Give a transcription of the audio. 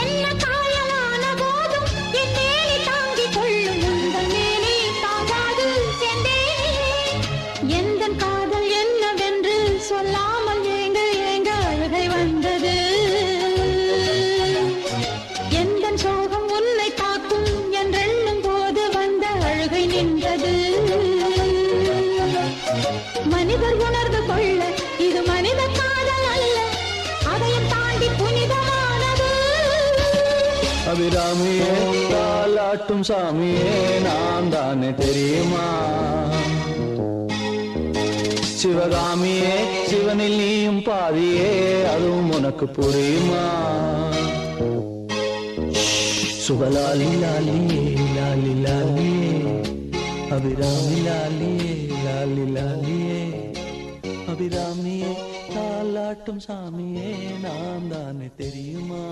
என்ன காயலான போதும் என் மேனி தாங்கிக் கொள்ளும் உங்கள் மேனி தாங்காது சென்றேனே. எந்தன் காதல் என்னவென்று சொல்லாமல் ஏங்க ஏங்க அழுகை வந்தது. எந்தன் சோகம் உன்னை தாக்கும் என்றெண்ணும் போது வந்த அழுகை நின்றது. மனிதர் உணர்ந்து கொள்ள இது மனித காதல் அல்ல, அதையும் தாண்டி புனிதமானது. அபிராமியே தாலாட்டும் சாமியே நான் தானே தெரியுமா? சிவகாமியே சிவனில் நீயும் பாதியே அதுவும் உனக்கு புரியுமா? சுபலாலி லாலியே லாலி லாலியே அபிராமி லாலியே லாலி லாலியே அபிராமியே தாலாட்டும் சாமியே நான் தானே தெரியுமா?